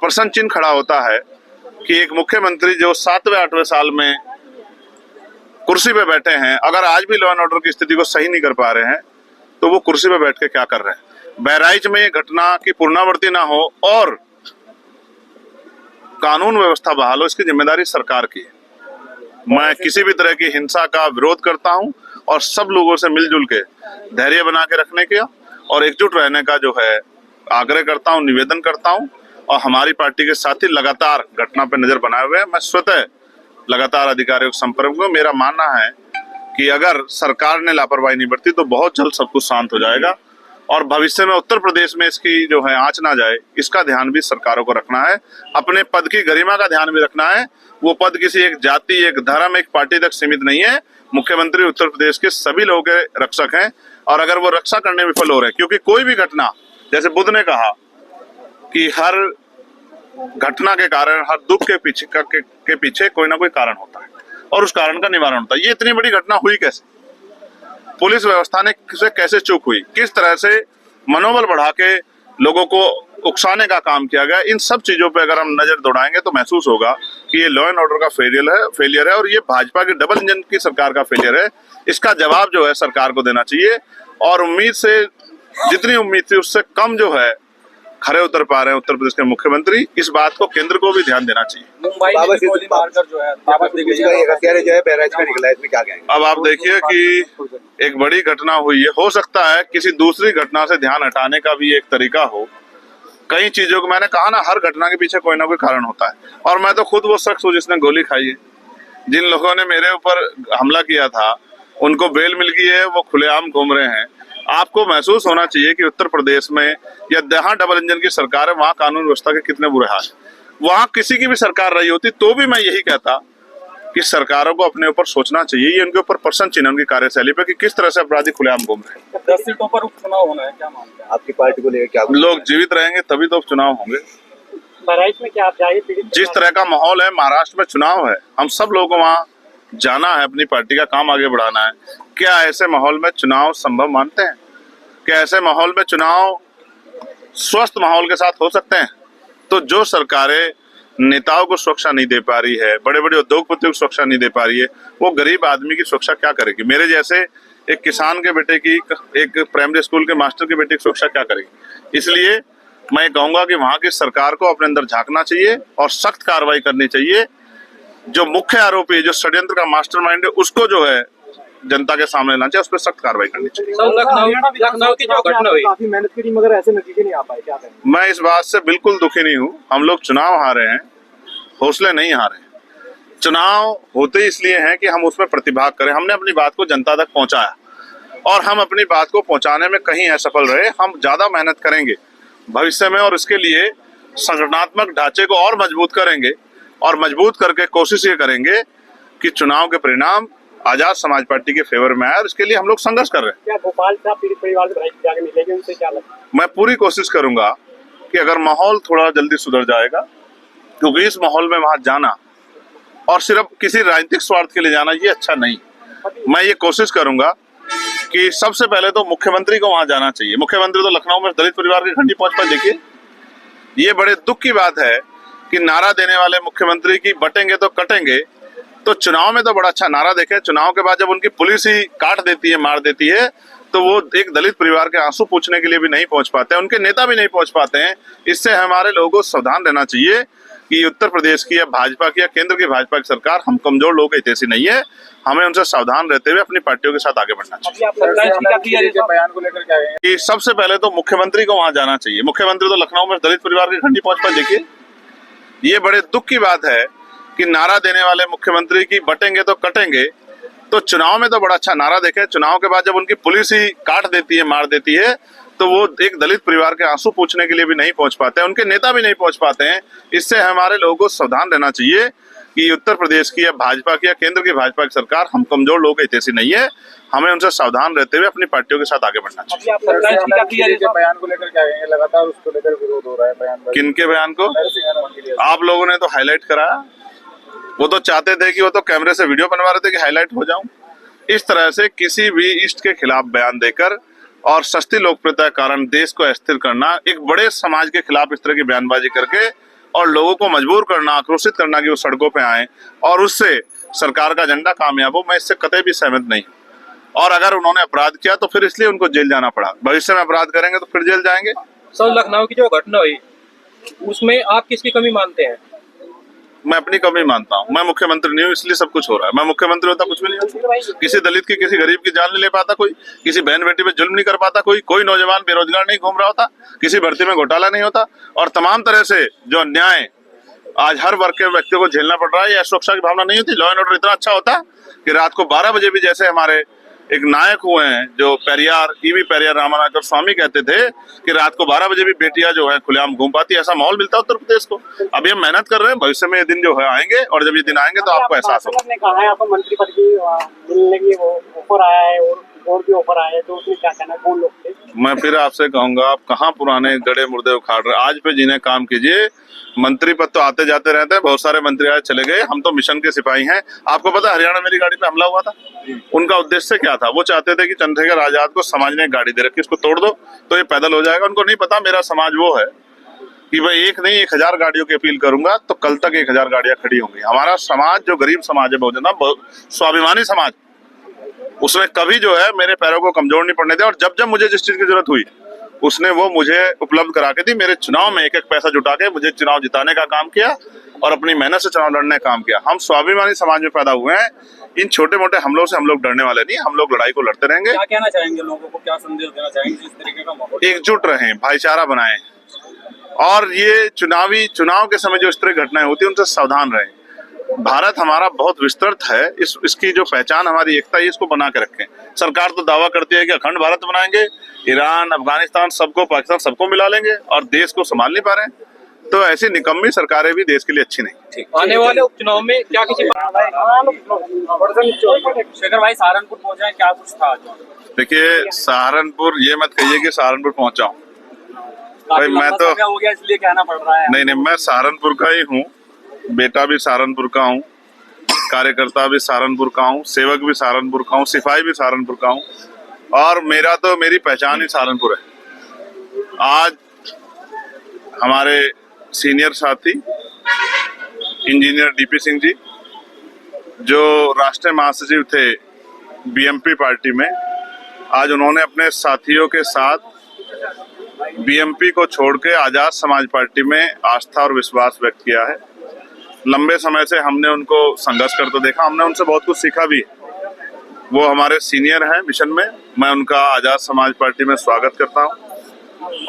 प्रश्न चिन्ह खड़ा होता है कि एक मुख्यमंत्री जो 7वें 8वें साल में कुर्सी पे बैठे हैं, अगर आज भी लॉ एंड ऑर्डर की स्थिति को सही नहीं कर पा रहे हैं तो वो कुर्सी पे बैठ के क्या कर रहे हैं। बहराइच में ये घटना की पुनरावृत्ति ना हो और कानून व्यवस्था बहाल हो, इसकी जिम्मेदारी सरकार की है। मैं किसी भी तरह की हिंसा का विरोध करता हूं और सब लोगों से मिलजुल के धैर्य बना के रखने का और एकजुट रहने का जो है आग्रह करता हूं, निवेदन करता हूं। और हमारी पार्टी के साथी लगातार घटना पर नजर बनाए हुए हैं। मैं स्वतः लगातार अधिकारियों के संपर्क में। मेरा मानना है कि अगर सरकार ने लापरवाही नहीं बरती तो बहुत जल्द सब कुछ शांत हो जाएगा और भविष्य में उत्तर प्रदेश में इसकी जो है आंच ना जाए, इसका ध्यान भी सरकारों को रखना है। अपने पद की गरिमा का ध्यान भी रखना है। वो पद किसी एक जाति, एक धर्म, एक पार्टी तक सीमित नहीं है। मुख्यमंत्री उत्तर प्रदेश के सभी लोगों के रक्षक हैं और अगर वो रक्षा करने में विफल हो रहे हैं, क्योंकि कोई भी घटना, जैसे बुद्ध ने कहा कि हर घटना के कारण, हर दुख के पीछे कोई ना कोई कारण होता है और उस कारण का निवारण होता है। ये इतनी बड़ी घटना हुई कैसे, पुलिस व्यवस्था ने कैसे चूक हुई, किस तरह से मनोबल बढ़ा के लोगों को उकसाने का काम किया गया, इन सब चीजों पे अगर हम नजर दौड़ाएंगे तो महसूस होगा कि ये लॉ एंड ऑर्डर का फेलियर है और ये भाजपा की डबल इंजन की सरकार का फेलियर है। इसका जवाब जो है सरकार को देना चाहिए और उम्मीद से, जितनी उम्मीद थी उससे कम जो है खरे उतर पा रहे हैं उत्तर प्रदेश के मुख्यमंत्री। इस बात को केंद्र को भी ध्यान देना चाहिए। मुंबई में गोली मारकर जो है बहराइच में निकला है, इसमें क्या कहेंगे? अब आप देखिए कि एक बड़ी घटना हुई है, हो सकता है किसी दूसरी घटना से ध्यान हटाने का भी एक तरीका हो। कई चीजों को, मैंने कहा ना, हर घटना के पीछे कोई ना कोई कारण होता है और मैं तो खुद वो शख्स हूँ जिसने गोली खाई है। जिन लोगों ने मेरे ऊपर हमला किया था उनको बेल मिल गई है, वो खुलेआम घूम रहे हैं। आपको महसूस होना चाहिए कि उत्तर प्रदेश में या जहाँ डबल इंजन की सरकार है वहाँ कानून व्यवस्था के कितने बुरे हाल है। वहाँ किसी की भी सरकार रही होती तो भी मैं यही कहता कि सरकारों को अपने ऊपर सोचना चाहिए। ये उनके ऊपर प्रश्न चिन्ह उनकी कार्यशैली पे कि किस तरह से अपराधी खुलेआम घूम रहे हैं। 10 सीटों पर उपचुनाव होना है, क्या मानते हैं? आपकी पार्टी को लेकर क्या लोग जीवित रहेंगे तभी तो चुनाव होंगे। बहराइच में क्या आप जाइए, जिस तरह का माहौल है, महाराष्ट्र में चुनाव है, हम सब लोगों को वहाँ जाना है, अपनी पार्टी का काम आगे बढ़ाना है। क्या ऐसे माहौल में चुनाव संभव मानते हैं? क्या ऐसे माहौल में चुनाव स्वस्थ माहौल के साथ हो सकते हैं? तो जो सरकारें नेताओं को सुरक्षा नहीं दे पा रही है, बड़े बड़े उद्योगपतियों को सुरक्षा नहीं दे पा रही है, वो गरीब आदमी की सुरक्षा क्या करेगी? मेरे जैसे एक किसान के बेटे की, एक प्राइमरी स्कूल के मास्टर के बेटे की सुरक्षा क्या करेगी? इसलिए मैं कहूंगा कि वहां की सरकार को अपने अंदर झांकना चाहिए और सख्त कार्रवाई करनी चाहिए। जो मुख्य आरोपी, जो षड्यंत्र का मास्टरमाइंड है, उसको जो है जनता के सामने लाना चाहिए, उस पर सख्त कार्रवाई करनी चाहिए। लखनऊ की जो घटना हुई, काफी मेहनत करी मगर ऐसे नतीजे नहीं आ पाए, क्या कहें? मैं इस बात से बिल्कुल दुखी नहीं हूँ। हम लोग चुनाव हारे हैं, हौसले नहीं हारे। चुनाव होते इसलिए हैं कि हम उसमें प्रतिभाग करें। हमने अपनी बात को जनता तक पहुंचाया और हम अपनी बात को पहुंचाने में कहीं असफल रहे। हम ज्यादा मेहनत करेंगे भविष्य में और इसके लिए संगठनात्मक ढांचे को और मजबूत करेंगे और मजबूत करके कोशिश ये करेंगे कि चुनाव के परिणाम आजाद समाज पार्टी के फेवर में आए और इसके लिए हम लोग संघर्ष कर रहे हैं। क्या भोपाल से पीड़ित परिवार से जाके मिलेंगे, उनसे क्या लगता है? मैं पूरी कोशिश करूंगा कि अगर माहौल थोड़ा जल्दी सुधर जाएगा, क्योंकि इस माहौल में वहां जाना और सिर्फ किसी राजनीतिक स्वार्थ के लिए जाना ये अच्छा नहीं। मैं ये कोशिश करूंगा कि सबसे पहले तो मुख्यमंत्री को वहां जाना चाहिए। मुख्यमंत्री तो लखनऊ में दलित परिवार के घर नहीं पहुंच पाए। देखिए, ये बड़े दुख की बात है कि नारा देने वाले मुख्यमंत्री की बटेंगे तो कटेंगे, तो चुनाव में तो बड़ा अच्छा नारा देखे, चुनाव के बाद जब उनकी पुलिस ही काट देती है, मार देती है, तो वो एक दलित परिवार के आंसू पूछने के लिए भी नहीं पहुंच पाते हैं, उनके नेता भी नहीं पहुंच पाते हैं। इससे हमारे लोगों को सावधान रहना चाहिए कि उत्तर प्रदेश की या भाजपा की या केंद्र की भाजपा की सरकार हम कमजोर लोग हितैषी नहीं है। हमें उनसे सावधान रहते हुए अपनी पार्टियों के साथ आगे बढ़ना चाहिए। बयान को लेकर क्या है? कि सबसे पहले तो मुख्यमंत्री को वहां जाना चाहिए। मुख्यमंत्री तो लखनऊ में दलित परिवार के घर नहीं पहुंच पाए। देखिए, ये बड़े दुख की बात है कि नारा देने वाले मुख्यमंत्री की बटेंगे तो कटेंगे, तो चुनाव में तो बड़ा अच्छा नारा देखे, चुनाव के बाद जब उनकी पुलिस ही काट देती है, मार देती है, तो वो एक दलित परिवार के आंसू पूछने के लिए भी नहीं पहुंच पाते हैं, उनके नेता भी नहीं पहुंच पाते हैं। इससे हमारे लोगों को सावधान रहना चाहिए कि उत्तर प्रदेश की या भाजपा की या केंद्र की भाजपा की सरकार हम कमजोर लोग हितैषी नहीं है। हमें उनसे सावधान रहते हुए अपनी पार्टियों के साथ आगे बढ़ना चाहिए। बयान को लेकर क्या है? लगातार उसको लेकर विरोध हो रहा है। बयान किनके बयान को? आप लोगों ने तो हाईलाइट कराया। वो तो चाहते थे कि वो तो कैमरे से वीडियो बनवा रहे थे कि हाईलाइट हो जाऊं। इस तरह से किसी भी इष्ट के खिलाफ बयान देकर और सस्ती लोकप्रियता के कारण देश को अस्थिर करना, एक बड़े समाज के खिलाफ इस तरह की बयानबाजी करके और लोगों को मजबूर करना, आक्रोशित करना कि वो सड़कों पे आए और उससे सरकार का एजेंडा कामयाब हो, मैं इससे कतई भी सहमत नहीं हूं। और अगर उन्होंने अपराध किया तो फिर इसलिए उनको जेल जाना पड़ा, भविष्य में अपराध करेंगे तो फिर जेल जाएंगे। सर, लखनऊ की जो घटना हुई उसमें आप किसकी कमी मानते हैं? मैं अपनी कमी मानता हूँ। मैं मुख्यमंत्री नहीं हूँ, इसलिए सब कुछ हो रहा है। मैं मुख्यमंत्री होता कुछ भी नहीं होता। किसी दलित की, किसी गरीब की जान नहीं ले पाता कोई, किसी बहन बेटी पे जुल्म नहीं कर पाता कोई नौजवान बेरोजगार नहीं घूम रहा होता, किसी भर्ती में घोटाला नहीं होता, और तमाम तरह से जो अन्याय आज हर वर्ग के व्यक्तियों को झेलना पड़ रहा है, या सुरक्षा की भावना नहीं होती। लॉ एंड ऑर्डर इतना अच्छा होता कि रात को 12 बजे भी, जैसे हमारे एक नायक हुए हैं जो पेरियार, ईवी पेरियार रामानाथन स्वामी कहते थे कि रात को 12 बजे भी बेटियां जो है खुलेआम घूम पाती, ऐसा माहौल मिलता है उत्तर प्रदेश को। अभी हम मेहनत कर रहे हैं, भविष्य में ये दिन जो है आएंगे, और जब ये दिन आएंगे तो आपको एहसास होगा। ने कहा है आपको मंत्री पद की मिलने की ऑफर आया है और भी ऑफर आया है, तो उसमें क्या कहना है, कौन लोग थे? मैं फिर आपसे कहूंगा, आप कहाँ पुराने गड़े मुर्दे उखाड़ रहे हैं, आज पे जिन्हें काम कीजिए। मंत्री पद तो आते जाते रहते हैं, बहुत सारे मंत्री आज चले गए, हम तो मिशन के सिपाही हैं। आपको पता है हरियाणा मेरी गाड़ी पे हमला हुआ था, उनका उद्देश्य क्या था? वो चाहते थे कि चंद्रशेखर आजाद को समाज ने एक गाड़ी दे रखी, इसको तोड़ दो तो ये पैदल हो जाएगा। उनको नहीं पता मेरा समाज वो है कि भाई एक नहीं 1000 गाड़ियों की अपील करूंगा तो कल तक 1000 गाड़ियां खड़ी होंगी। हमारा समाज जो गरीब समाज है, बहुत स्वाभिमानी समाज, उसने कभी जो है मेरे पैरों को कमजोर नहीं पड़ने दिया, और जब जब मुझे जिस चीज की जरूरत हुई उसने वो मुझे उपलब्ध करा के दी। मेरे चुनाव में एक एक पैसा जुटा के मुझे चुनाव जिताने का काम किया और अपनी मेहनत से चुनाव लड़ने का काम किया। हम स्वाभिमानी समाज में पैदा हुए हैं, इन छोटे मोटे हमलों से हम लोग डरने वाले नहीं, हम लोग लड़ाई को लड़ते रहेंगे। क्या कहना चाहेंगे लोगों को, क्या संदेश देना चाहेंगे जिस तरीके का माहौल? एकजुट रहें, भाईचारा बनाएं, और ये चुनाव के समय जो इस तरह घटनाएं होती है उनसे सावधान रहें। भारत हमारा बहुत विस्तृत है, इसकी जो पहचान हमारी एकता है, इसको बना के रखें। सरकार तो दावा करती है कि अखंड भारत बनाएंगे, ईरान, अफगानिस्तान सबको, पाकिस्तान सबको मिला लेंगे, और देश को संभाल नहीं पा रहे हैं। तो ऐसी निकम्मी सरकारें भी देश के लिए अच्छी नहीं। आने वाले उपचुनाव में क्या किसी शेखर भाई सहारनपुर पहुंचे, क्या कुछ था? देखिए, सहारनपुर ये मत कहिए कि सहारनपुर पहुंचा हूँ भाई, मैं तो हो गया इसलिए कहना पड़ रहा है। नहीं, मैं सहारनपुर का ही हूँ, बेटा भी सहारनपुर का हूँ, कार्यकर्ता भी सहारनपुर का हूँ, सेवक भी सहारनपुर का हूँ, सिपाही भी सहारनपुर का हूँ, और मेरी पहचान ही सहारनपुर है। आज हमारे सीनियर साथी इंजीनियर डीपी सिंह जी, जो राष्ट्रीय महासचिव थे बीएमपी पार्टी में, आज उन्होंने अपने साथियों के साथ बीएमपी को छोड़ के आजाद समाज पार्टी में आस्था और विश्वास व्यक्त किया है। लंबे समय से हमने उनको संघर्ष करते देखा, हमने उनसे बहुत कुछ सीखा भी। वो हमारे सीनियर हैं मिशन में, मैं उनका आजाद समाज पार्टी में स्वागत करता हूं।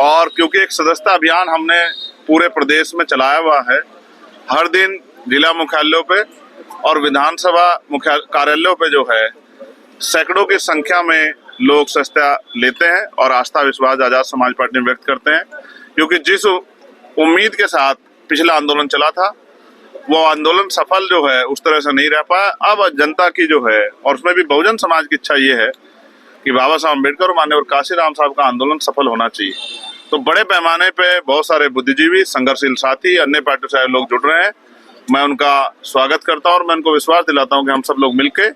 और क्योंकि एक सदस्यता अभियान हमने पूरे प्रदेश में चलाया हुआ है, हर दिन जिला मुख्यालयों पे और विधानसभा कार्यालयों पे जो है सैकड़ों की संख्या में लोग सदस्यता लेते हैं और आस्था विश्वास आजाद समाज पार्टी में व्यक्त करते हैं। क्योंकि जिस उम्मीद के साथ पिछला आंदोलन चला था, वो आंदोलन सफल जो है उस तरह से नहीं रह पाया। अब जनता की जो है, और उसमें भी बहुजन समाज की इच्छा ये है कि बाबा साहब अम्बेडकर और माननीय काशीराम साहब का आंदोलन सफल होना चाहिए। तो बड़े पैमाने पे बहुत सारे बुद्धिजीवी, संघर्षशील साथी, अन्य पार्टी से लोग जुड़ रहे हैं। मैं उनका स्वागत करता हूँ और मैं उनको विश्वास दिलाता हूँ कि हम सब लोग मिलकर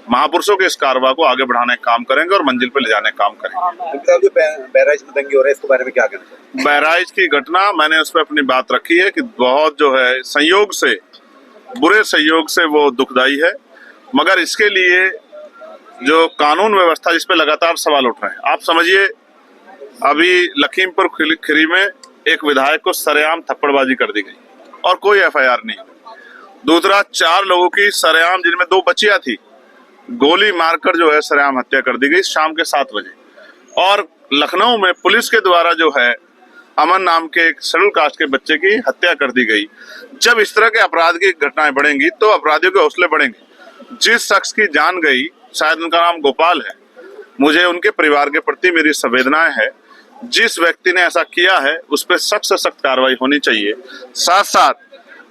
महापुरुषों के इस कारवा को आगे बढ़ाने का काम करेंगे और मंजिल पे ले जाने का काम करेंगे। जो बहराइच में दंगे हो रहे हैं, इसके बारे में क्या कहना चाहिए? बहराइच की घटना, मैंने उस पर अपनी बात रखी है कि बहुत जो है संयोग से, बुरे संयोग से वो दुखदाई है, मगर इसके लिए जो कानून व्यवस्था, जिस पे लगातार सवाल उठ रहे हैं। आप समझिए, अभी लखीमपुर खीरी में एक विधायक को सरेआम थप्पड़बाजी कर दी गई और कोई एफआईआर नहीं। दूसरा, 4 लोगों की सरेआम, जिनमें 2 बच्चियां थी, गोली मारकर जो है सरेआम हत्या कर दी गई शाम के 7 बजे। और लखनऊ में पुलिस के द्वारा जो है अमन नाम के एक शेड्यूल कास्ट के बच्चे की हत्या कर दी गई। जब इस तरह के अपराध की घटनाएं बढ़ेंगी तो अपराधियों के हौसले बढ़ेंगे। जिस शख्स की जान गई, शायद उनका नाम गोपाल है, मुझे उनके परिवार के प्रति मेरी संवेदनाएं है। जिस व्यक्ति ने ऐसा किया है उस पर सख्त से सख्त कार्रवाई होनी चाहिए। साथ साथ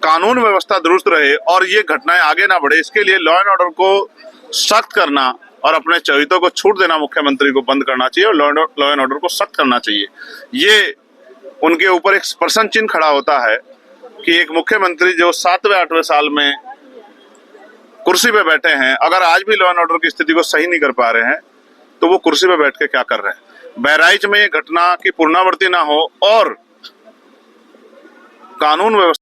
कानून व्यवस्था दुरुस्त रहे और ये घटनाएं आगे ना बढ़े, इसके लिए लॉ एंड ऑर्डर को सख्त करना और अपने चरित्रों को छूट देना मुख्यमंत्री को बंद करना चाहिए और लॉ एंड ऑर्डर को सख्त करना चाहिए। ये उनके ऊपर एक प्रश्न चिन्ह खड़ा होता है कि एक मुख्यमंत्री जो 7वें 8वें साल में कुर्सी पे बैठे हैं, अगर आज भी लॉ एंड ऑर्डर की स्थिति को सही नहीं कर पा रहे हैं तो वो कुर्सी पे बैठ के क्या कर रहे हैं। बहराइच में ये घटना की पुनरावृत्ति ना हो और कानून व्यवस्था